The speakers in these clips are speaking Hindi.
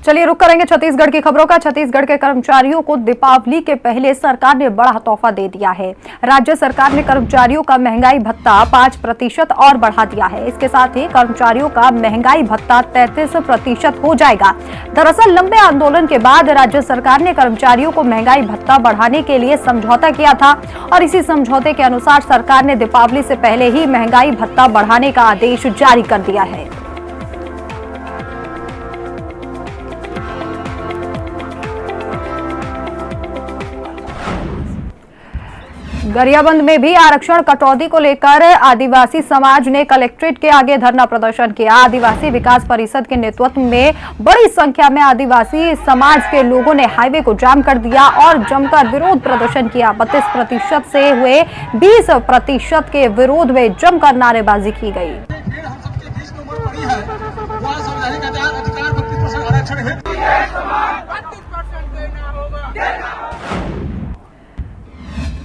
चलिए रुक करेंगे छत्तीसगढ़ की खबरों का। छत्तीसगढ़ के कर्मचारियों को दीपावली के पहले सरकार ने बड़ा तोहफा दे दिया है। राज्य सरकार ने कर्मचारियों का महंगाई भत्ता 5% और बढ़ा दिया है। इसके साथ ही कर्मचारियों का महंगाई भत्ता 33% हो जाएगा। दरअसल लंबे आंदोलन के बाद राज्य सरकार ने कर्मचारियों को महंगाई भत्ता बढ़ाने के लिए समझौता किया था और इसी समझौते के अनुसार सरकार ने दीपावली से पहले ही महंगाई भत्ता बढ़ाने का आदेश जारी कर दिया है। गरियाबंद में भी आरक्षण कटौती को लेकर आदिवासी समाज ने कलेक्ट्रेट के आगे धरना प्रदर्शन किया। आदिवासी विकास परिषद के नेतृत्व में बड़ी संख्या में आदिवासी समाज के लोगों ने हाईवे को जाम कर दिया और जमकर विरोध प्रदर्शन किया। 32% से हुए 20% के विरोध में जमकर नारेबाजी की गई।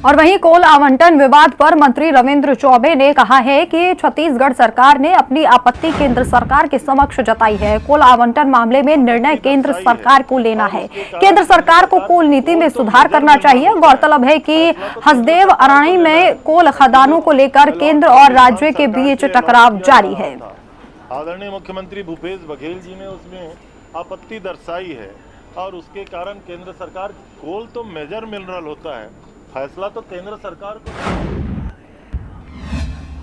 और वहीं कोल आवंटन विवाद पर मंत्री रविंद्र चौबे ने कहा है कि छत्तीसगढ़ सरकार ने अपनी आपत्ति केंद्र सरकार के समक्ष जताई है। कोल आवंटन मामले में निर्णय केंद्र सरकार को लेना है। केंद्र सरकार को कोल नीति में सुधार करना चाहिए। गौरतलब है कि हसदेव अराणी में कोल खदानों को लेकर केंद्र और राज्य के बीच टकराव जारी है। आदरणीय मुख्यमंत्री भूपेश बघेल जी ने उसमें आपत्ति दर्शाई है और उसके कारण केंद्र सरकार कोल तो मेजर मिनरल होता है, फैसला तो केंद्र सरकार को।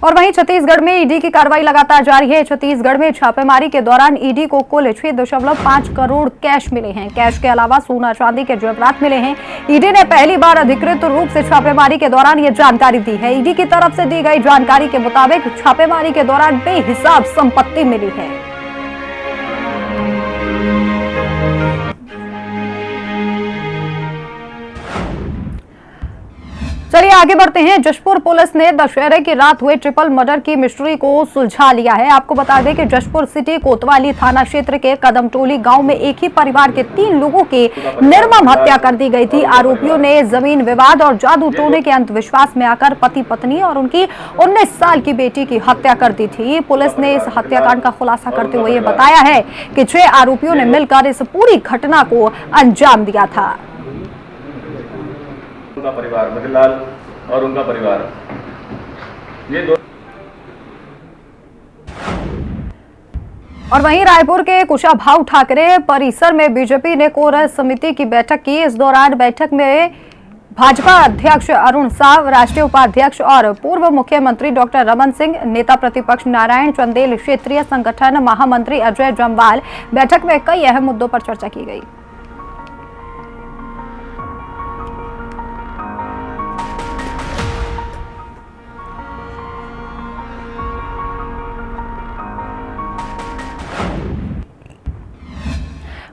और वहीं छत्तीसगढ़ में ईडी की कार्रवाई लगातार जारी है। छत्तीसगढ़ में छापेमारी के दौरान ईडी को कुल 6.5 करोड़ कैश मिले हैं। कैश के अलावा सोना चांदी के जेवरात मिले हैं। ईडी ने पहली बार अधिकृत रूप से छापेमारी के दौरान ये जानकारी दी है। ईडी की तरफ से दी गई जानकारी के मुताबिक छापेमारी के दौरान बेहिसाब संपत्ति मिली है। चलिए आगे बढ़ते हैं। जशपुर पुलिस ने दशहरे की रात हुए ट्रिपल मर्डर की मिस्ट्री को सुलझा लिया है। आपको बता दें कि जशपुर सिटी कोतवाली थाना क्षेत्र के कदमटोली गांव में एक ही परिवार के 3 लोगों की निर्मम हत्या कर दी गई थी। आरोपियों ने जमीन विवाद और जादू टोने के अंधविश्वास में आकर पति पत्नी और उनकी 19 साल की बेटी की हत्या कर दी थी। पुलिस ने इस हत्याकांड का खुलासा करते हुए बताया है कि 6 आरोपियों ने मिलकर इस पूरी घटना को अंजाम दिया था। उनका परिवार मधुलाल और उनका परिवार ये दो। और वहीं रायपुर के कुशाभाऊ ठाकरे परिसर में बीजेपी ने कोर समिति की बैठक की। इस दौरान बैठक में भाजपा अध्यक्ष अरुण साव, राष्ट्रीय उपाध्यक्ष और पूर्व मुख्यमंत्री डॉक्टर रमन सिंह, नेता प्रतिपक्ष नारायण चंदेल, क्षेत्रीय संगठन महामंत्री अजय जम्वाल, बैठक में कई अहम मुद्दों पर चर्चा की गई।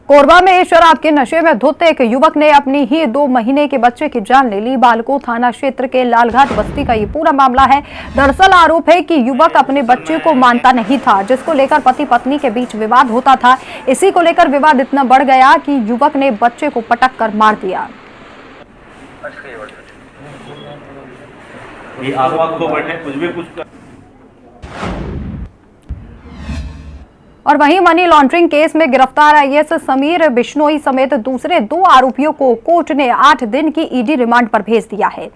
कोरबा में शराब के नशे में धुत एक युवक ने अपनी ही 2 महीने के बच्चे की जान ले ली। बालको थाना क्षेत्र के लालघाट बस्ती का ये पूरा मामला है। दरअसल आरोप है कि युवक अपने बच्चे को मानता नहीं था, जिसको लेकर पति पत्नी के बीच विवाद होता था। इसी को लेकर विवाद इतना बढ़ गया कि युवक ने बच्चे को पटक कर मार दिया। और वहीं मनी लॉन्ड्रिंग केस में गिरफ्तार आईएएस समीर बिश्नोई समेत दूसरे 2 आरोपियों को कोर्ट ने 8 दिन की ईडी रिमांड पर भेज दिया है।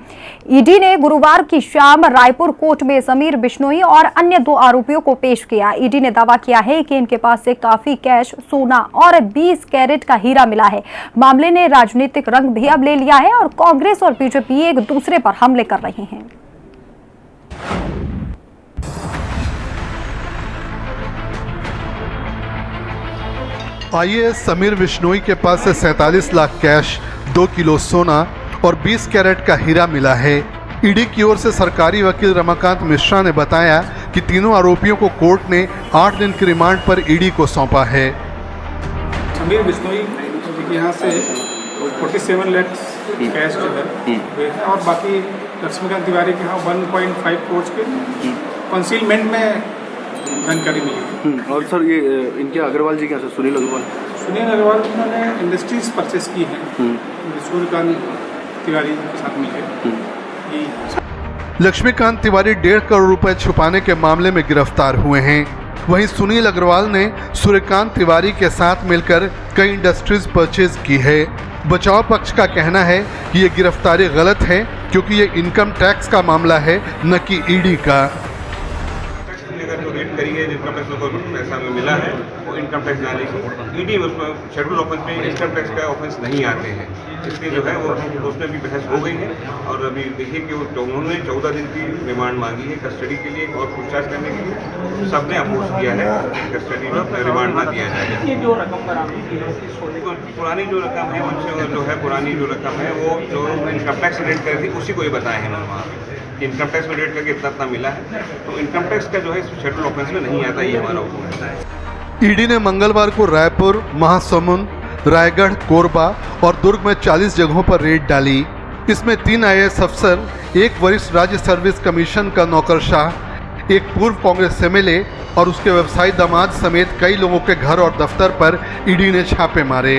ईडी ने गुरुवार की शाम रायपुर कोर्ट में समीर बिश्नोई और अन्य 2 आरोपियों को पेश किया। ईडी ने दावा किया है कि इनके पास से काफी कैश, सोना और 20 कैरेट का हीरा मिला है। मामले ने राजनीतिक रंग भी अब ले लिया है और कांग्रेस और बीजेपी एक दूसरे पर हमले कर रहे हैं। आईएएस समीर बिश्नोई के पास से 47 लाख कैश, 2 किलो सोना और 20 कैरेट का हीरा मिला है। ईडी की ओर से सरकारी वकील रमाकांत मिश्रा ने बताया कि तीनों आरोपियों को कोर्ट ने 8 दिन की रिमांड पर ईडी को सौंपा है। समीर बिश्नोई यहाँ से 47 लाख कैश जो है और बाकी लक्ष्मीकांत तिवारी के यहाँ 1.5 करोड़ के कंसीलमेंट में जानकारी मिली। और सर ये इनके अग्रवाल जी क्या सर? सुनील अग्रवाल उन्होंने इंडस्ट्रीज परचेस की हैं सूर्यकांत तिवारी के साथ मिलकर। लक्ष्मीकांत तिवारी 1.5 करोड़ रुपए छुपाने के मामले में गिरफ्तार हुए हैं। वहीं सुनील अग्रवाल ने सूर्यकांत तिवारी के साथ मिलकर कई इंडस्ट्रीज परचेज की है। बचाव पक्ष का कहना है कि ये गिरफ्तारी गलत है क्योंकि ये इनकम टैक्स का मामला है, न कि ईडी का। अगर जो रेट करी है इनकम टैक्स को पैसा में मिला है वो इनकम टैक्स डाले की ईडी उसमें शेड्यूल ऑफेंस में इनकम टैक्स का ऑफेंस नहीं आते हैं, इसलिए जो है वो उसमें भी बहस हो गई है। और अभी देखिए कि उन्होंने 14 दिन की रिमांड मांगी है कस्टडी के लिए और पूछताछ करने के लिए। सबने अपोज किया है कस्टडी में रिमांड ना दिया जाए। जो रकम बरामद की है पुरानी जो रकम है उनसे जो है पुरानी जो रकम है वो जो इनकम टैक्स रेट करी थी उसी को ही बताए हैं उन्होंने वहाँ इनकम टैक्स में रेट करके इतना मिला है, तो इनकम टैक्स का जो है शेड्यूल ऑफेंस में नहीं आता, ये हमारा हुक्म है। ईडी ने मंगलवार को रायपुर, महासमुंद, रायगढ़, कोरबा और दुर्ग में 40 जगहों पर रेड डाली। इसमें 3 IAS अफसर, 1 वरिष्ठ राज्य सर्विस कमीशन का नौकरशाह, 1 पूर्व कांग्रेस MLA और उसके व्यवसायी दामाद समेत कई लोगों के घर और दफ्तर पर ईडी ने छापे मारे।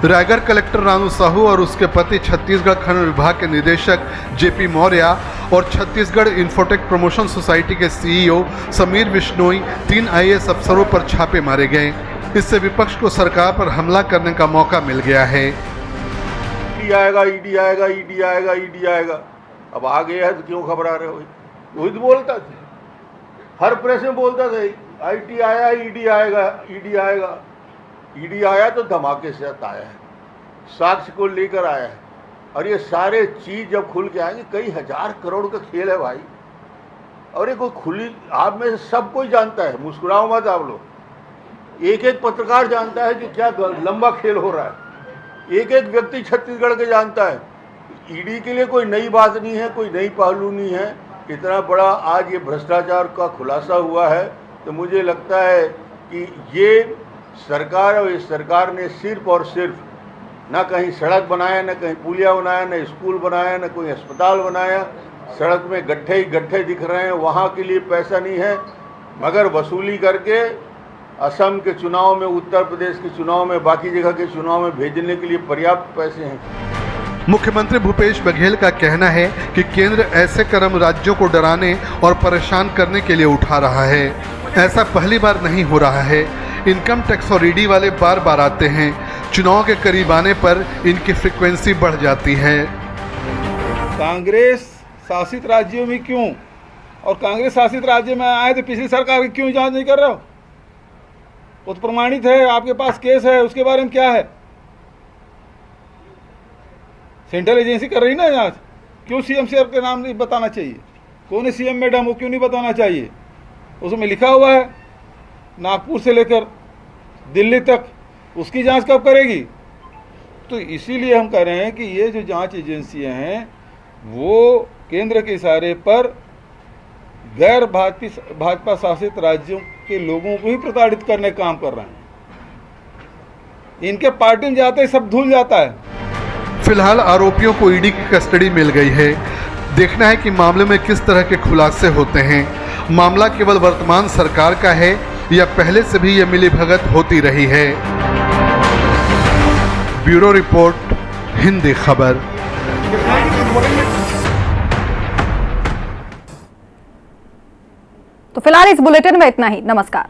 रायगढ़ कलेक्टर रानू साहू और उसके पति छत्तीसगढ़ खनन विभाग के निदेशक JP मौर्य और छत्तीसगढ़ इन्फोटेक प्रमोशन सोसाइटी के CEO समीर बिश्नोई 3 IAS अफसरों पर छापे मारे गए। इससे विपक्ष को सरकार पर हमला करने का मौका मिल गया है। ईडी आएगा, ईडी आएगा, ईडी आएगा, ईडी आएगा। अब आ गया है तो क्यों घबरा रहे हो? वही तो बोलता था, हर प्रेस में बोलता था IT आया, ईडी आएगा, ईडी आएगा। ईडी आया तो धमाके से आया है, साक्ष्य को लेकर आया है, और ये सारे चीज जब खुल के आएंगे कई हजार करोड़ का खेल है भाई। और ये कोई खुली आप में से सब कोई जानता है, मुस्कुराओ मत आप लोग। एक एक पत्रकार जानता है कि क्या लंबा खेल हो रहा है, एक एक व्यक्ति छत्तीसगढ़ के जानता है। ईडी के लिए कोई नई बात नहीं है, कोई नई पहलू नहीं है। इतना बड़ा आज ये भ्रष्टाचार का खुलासा हुआ है तो मुझे लगता है कि ये सरकार और इस सरकार ने सिर्फ और सिर्फ ना कहीं सड़क बनाया, ना कहीं पुलिया बनाया, ना स्कूल बनाया, ना कोई अस्पताल बनाया। सड़क में गड्ढे ही गड्ढे दिख रहे हैं, वहाँ के लिए पैसा नहीं है, मगर वसूली करके असम के चुनाव में, उत्तर प्रदेश के चुनाव में, बाकी जगह के चुनाव में भेजने के लिए पर्याप्त पैसे हैं। मुख्यमंत्री भूपेश बघेल का कहना है कि केंद्र ऐसे कदम राज्यों को डराने और परेशान करने के लिए उठा रहा है। ऐसा पहली बार नहीं हो रहा है। इनकम टैक्स और ईडी वाले बार बार आते हैं, चुनाव के करीब आने पर इनकी फ्रीक्वेंसी बढ़ जाती है। कांग्रेस शासित राज्यों में क्यों, और कांग्रेस शासित राज्य में आए तो पिछली सरकार की क्यों जांच नहीं कर रहे हो? वो तो प्रमाणित है, आपके पास केस है, उसके बारे में क्या है? सेंट्रल एजेंसी कर रही ना जांच, क्यों CM सर के नाम नहीं बताना चाहिए? कौन है CM मैडम, वो क्यों नहीं बताना चाहिए? उसमें लिखा हुआ है नागपुर से लेकर दिल्ली तक, उसकी जांच कब करेगी? तो इसीलिए हम कह रहे हैं कि ये जो जांच एजेंसियां हैं वो केंद्र के इशारे पर गैर भाजपा शासित राज्यों के लोगों को ही प्रताड़ित करने का काम कर रहे हैं। इनके पार्टी में जाते ही सब धुल जाता है। फिलहाल आरोपियों को ईडी की कस्टडी मिल गई है। देखना है कि मामले में किस तरह के खुलासे होते हैं। मामला केवल वर्तमान सरकार का है या पहले से भी ये मिलीभगत होती रही है। ब्यूरो रिपोर्ट, हिंदी खबर। तो फिलहाल इस बुलेटिन में इतना ही। नमस्कार।